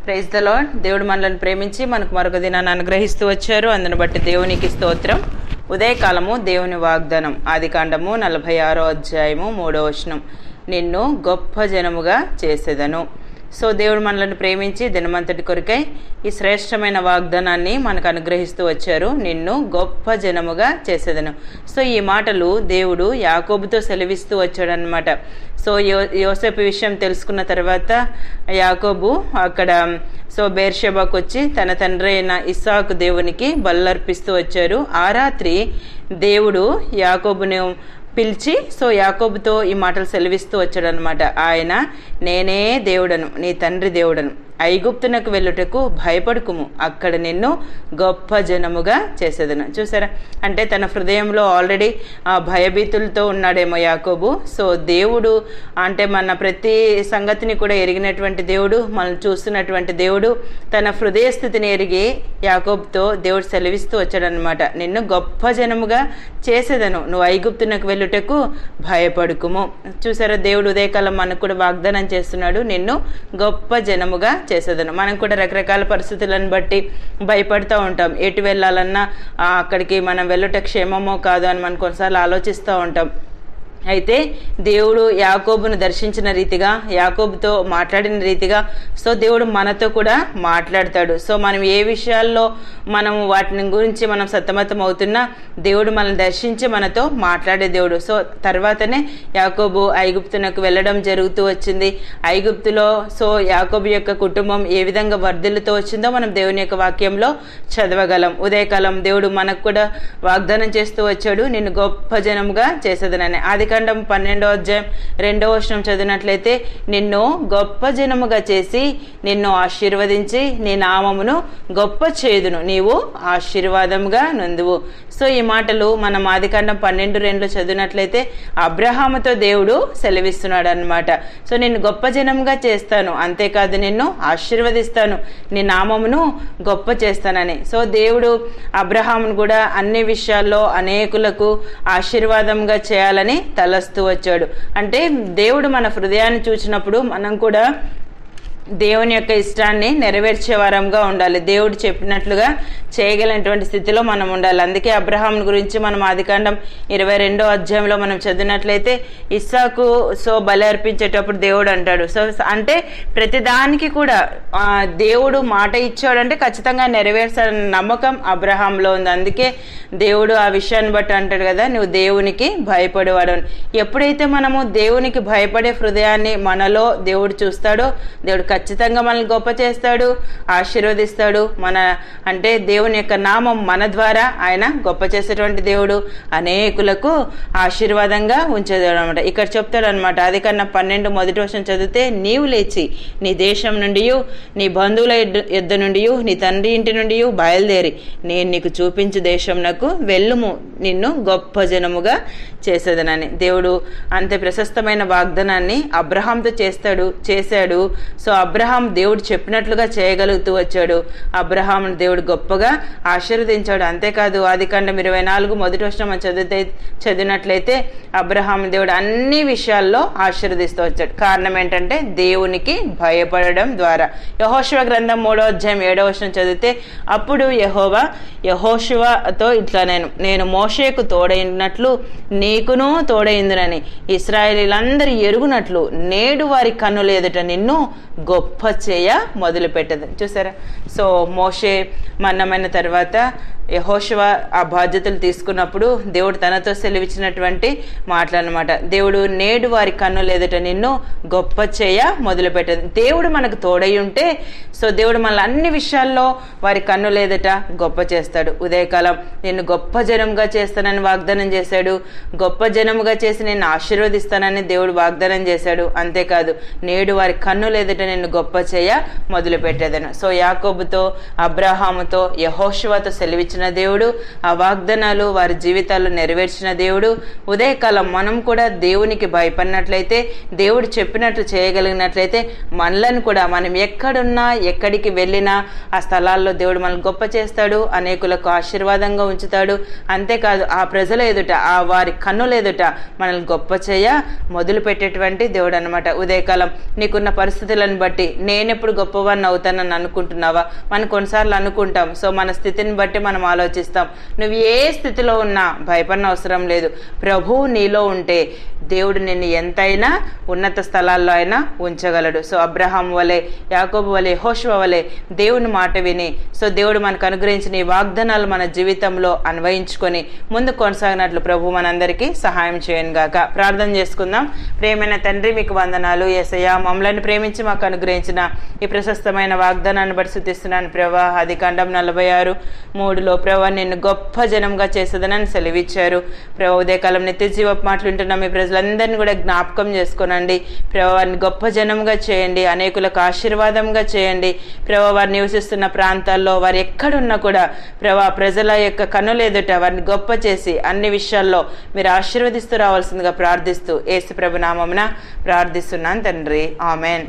Praise the lord. దేవుడు మనల్ని ప్రేమించి మనకు మరొక దినాన్ని అనుగ్రహిస్తూ వచ్చారు. అందును బట్టి దేవునికి స్తోత్రం. ఉదయకాలము దేవుని వాగ్దానం, ఆదికాండము 46వ అధ్యాయము 3వ వచనం. నిన్ను గొప్ప జనముగా చేసేదను. సో దేవుడు మనల్ని ప్రేమించి దినమంతటి కొరకై ఈ శ్రేష్టమైన వాగ్దానాన్ని మనకు అనుగ్రహిస్తూ వచ్చారు. నిన్ను గొప్ప జనముగా చేసేదను. సో ఈ మాటలు దేవుడు యాకోబుతో సెలవిస్తూ వచ్చాడనమాట. సో యోసేపు విషయం తెలుసుకున్న తర్వాత యాకోబు అక్కడ బేర్షెబాకు వచ్చి తన తండ్రి అయిన ఇస్సాకు దేవునికి బల్లర్పిస్తూ వచ్చారు. ఆ రాత్రి దేవుడు యాకోబుని పిలిచి యాకోబుతో ఈ మాటలు సెలవిస్తూ వచ్చాడనమాట. ఆయన, నేనే దేవుడను, నీ తండ్రి దేవుడను. ఐగుప్తునకు వెళ్ళుటకు భయపడుకుము, అక్కడ నిన్ను గొప్ప జనముగా చేసేదను. చూసారా, అంటే తన హృదయంలో ఆల్రెడీ భయభీతులతో ఉన్నాడేమో యాకోబు. సో దేవుడు అంటే మన ప్రతి సంగతిని కూడా ఎరిగినటువంటి దేవుడు, మనం చూస్తున్నటువంటి దేవుడు, తన హృదయ స్థితిని ఎరిగి యాకోబుతో దేవుడు సెలవిస్తూ వచ్చాడనమాట. నిన్ను గొప్ప జనముగా చేసేదను, నువ్వు ఐగుప్తునకు వెళ్ళుటకు భయపడుకుము. చూసారా, దేవుడు ఉదయకాలం మనకు కూడా వాగ్దానం చేస్తున్నాడు, నిన్ను గొప్ప జనముగా చేసేదను. మనం కూడా రకరకాల పరిస్థితులను బట్టి భయపడుతూ ఉంటాం. ఎటు వెళ్ళాలన్నా అక్కడికి మనం వెళ్ళుట క్షేమమో కాదో అని మనం కొన్నిసార్లు ఆలోచిస్తూ ఉంటాం. అయితే దేవుడు యాకోబును దర్శించిన రీతిగా, యాకోబుతో మాట్లాడిన రీతిగా దేవుడు మనతో కూడా మాట్లాడతాడు. మనం ఏ విషయాల్లో మనం వాటిని గురించి మనం సతమతం అవుతున్నా దేవుడు మనల్ని దర్శించి మనతో మాట్లాడే దేవుడు. తర్వాతనే యాకోబు ఐగుప్తునకు వెళ్ళడం జరుగుతూ వచ్చింది. ఐగుప్తులో యాకోబు యొక్క కుటుంబం ఏ విధంగా వర్ధిల్లుతూ వచ్చిందో మనం దేవుని యొక్క వాక్యంలో చదవగలం. ఉదయకాలం దేవుడు మనకు కూడా వాగ్దానం చేస్తూ వచ్చాడు, నిన్ను గొప్ప జనముగా చేసేదనని. ఆదికాండం 12వ అధ్యాయం 2వ వచనం చదివినట్లయితే, నిన్ను గొప్ప జనముగా చేసి నిన్ను ఆశీర్వదించి నీ నామమును గొప్ప చేదును, నీవు ఆశీర్వాదంగా నొందువు. ఈ మాటలు మనం ఆదికాండం 12:2 చదివినట్లయితే అబ్రహాముతో దేవుడు సెలవిస్తున్నాడు అనమాట. నిన్ను గొప్ప జనంగా చేస్తాను, అంతేకాదు నిన్ను ఆశీర్వదిస్తాను, నీ నామమును గొప్ప చేస్తానని. దేవుడు అబ్రహామును కూడా అన్ని విషయాల్లో అనేకులకు ఆశీర్వాదంగా చేయాలని తలస్తూ వచ్చాడు. అంటే దేవుడు మన హృదయాన్ని చూసినప్పుడు మనం కూడా దేవుని యొక్క ఇష్టాన్ని నెరవేర్చే వారంగా ఉండాలి. దేవుడు చెప్పినట్లుగా చేయగలిగినటువంటి స్థితిలో మనం ఉండాలి. అందుకే అబ్రహాం గురించి మనం ఆదికాండం 22వ అధ్యాయంలో మనం చదివినట్లయితే ఇస్సాకు బలి అర్పించేటప్పుడు దేవుడు అంటాడు, అంటే ప్రతిదానికి కూడా దేవుడు మాట ఇచ్చాడంటే ఖచ్చితంగా నెరవేర్చాలన్న నమ్మకం అబ్రహాంలో ఉంది. అందుకే దేవుడు ఆ విషయాన్ని బట్టి అంటాడు కదా, నువ్వు దేవునికి భయపడేవాడు. ఎప్పుడైతే మనము దేవునికి భయపడే హృదయాన్ని మనలో దేవుడు చూస్తాడో దేవుడు ఖచ్చితంగా మనల్ని గొప్ప చేస్తాడు, ఆశీర్వదిస్తాడు. అంటే దేవుని యొక్క నామం మన ద్వారా ఆయన గొప్ప చేసేటువంటి దేవుడు, అనేకులకు ఆశీర్వాదంగా ఉంచేదేవుడు అనమాట. ఇక్కడ చెప్తాడు అనమాట, ఆదికాండం 12 మొదటి వచనం చదివితే, నీవు లేచి నీ దేశం నుండి, నీ బంధువుల యొద్ద నుండి, నీ తండ్రి ఇంటి నుండి బయలుదేరి నేను నీకు చూపించు దేశంనకు వెళ్ళుము, నిన్ను గొప్ప జనముగా చేసేదనని. దేవుడు అంతే ప్రశస్తమైన వాగ్దానాన్ని అబ్రహాంతో చేశాడు. అబ్రహాం దేవుడు చెప్పినట్లుగా చేయగలుగుతూ వచ్చాడు. అబ్రహాం దేవుడు గొప్పగా ఆశీర్వదించాడు. అంతేకాదు ఆదికాండం 24 మొదటి వచనం చదివినట్లయితే అబ్రహాం దేవుడు అన్ని విషయాల్లో ఆశీర్వదిస్తూ వచ్చాడు. కారణం ఏంటంటే దేవునికి భయపడడం ద్వారా. యెహోషువ గ్రంథం 3వ అధ్యాయం 7వ వచనం చదివితే, అప్పుడు యెహోషువతో ఇట్లా, నేను మోషేకు తోడైనట్లు నీకును తోడైందునని ఇశ్రాయేలీలందరూ ఎరుగునట్లు నేడు వారి కన్నుల ఎదుట నిన్ను గొప్ప చేయ మొదలు పెట్టదు. చూసారా, మోషే మరణమైన తర్వాత యెహోషువ ఆ బాధ్యతలు తీసుకున్నప్పుడు దేవుడు తనతో సెలవిచ్చినటువంటి మాటలన్నమాట. దేవుడు నేడు వారి కన్నుల ఎదుట నిన్ను గొప్ప చేయ మొదలు పెట్టదు. దేవుడు మనకు తోడై ఉంటే దేవుడు మనల్ని అన్ని విషయాల్లో వారి కన్నుల ఎదుట గొప్ప చేస్తాడు. ఉదయకాలం నిన్ను గొప్ప జనముగా చేస్తానని వాగ్దానం చేశాడు. గొప్ప జనముగా చేసి నిన్ను ఆశీర్వదిస్తానని దేవుడు వాగ్దానం చేశాడు. అంతేకాదు నేడు వారి కన్నుల ఎదుట నిన్ను గొప్ప చేయ మొదలు పెట్టేదను. యాకోబుతో అబ్రహాముతో యెహోషువతో సెలవిచ్చిన దేవుడు, ఆ వాగ్దానాలు వారి జీవితాల్లో నెరవేర్చిన దేవుడు. ఉదయకాలం మనం కూడా దేవునికి భయపడినట్లయితే, దేవుడు చెప్పినట్లు చేయగలిగినట్లయితే మనలను కూడా మనం ఎక్కడున్నా ఎక్కడికి వెళ్ళినా ఆ స్థలాల్లో దేవుడు మనల్ని గొప్ప చేస్తాడు, అనేకులకు ఆశీర్వాదంగా ఉంచుతాడు. అంతేకాదు ఆ ప్రజల ఎదుట, ఆ వారి కన్నుల ఎదుట మనల్ని గొప్ప చేయ మొదలు పెట్టేటువంటి దేవుడు అనమాట. ఉదయకాలం నీకున్న పరిస్థితులను బట్టి బట్టి నేనెప్పుడు గొప్పవాడిని అవుతానని అనుకుంటున్నావా? మనం కొన్నిసార్లు అనుకుంటాం. సో మన స్థితిని బట్టి మనం ఆలోచిస్తాం. నువ్వు ఏ స్థితిలో ఉన్నా భయపడిన అవసరం లేదు. ప్రభువు నీలో ఉంటే దేవుడు నిన్ను ఎంతైనా ఉన్నత స్థలాల్లో అయినా ఉంచగలడు. సో అబ్రహాం వలె, యాకోబు వలె, యెహోషువ వలె దేవుని మాట విని, సో దేవుడు మనకు అనుగ్రహించిన ఈ వాగ్దానాలు మన జీవితంలో అన్వయించుకొని ముందు కొనసాగినట్లు ప్రభు మనందరికీ సహాయం చేయను గాక. ప్రార్థన చేసుకుందాం. ప్రేమైన తండ్రి, మీకు వందనాలు. యేసయ్యా, మమ్మల్ని ప్రేమించి మాకు అనుగ్రహించిన ఈ ప్రశస్తమైన వాగ్దానాన్ని బట్టి స్తుతిస్తున్నాను ప్రభా. ఆదికాండం 46:3 ప్రభా, నిన్ను గొప్ప జనంగా చేసేదనని సెలవిచ్చారు ప్రభా. ఉదయకాలం నిత్య జీవపు మాటలు వింటున్న మీ ప్రజలందరినీ కూడా జ్ఞాపకం చేసుకోనండి ప్రభా. వారిని గొప్ప జనంగా చేయండి, అనేకులకు ఆశీర్వాదంగా చేయండి ప్రభా. వారు నివసిస్తున్న ప్రాంతాల్లో వారు ఎక్కడున్నా కూడా ప్రభా, ప్రజల యొక్క కన్నుల ఎదుట వారిని గొప్ప చేసి అన్ని విషయాల్లో మీరు ఆశీర్వదిస్తూ రావాల్సిందిగా ప్రార్థిస్తూ యేసు ప్రభు నామమున ప్రార్థిస్తున్నాను తండ్రి. ఆమెన్.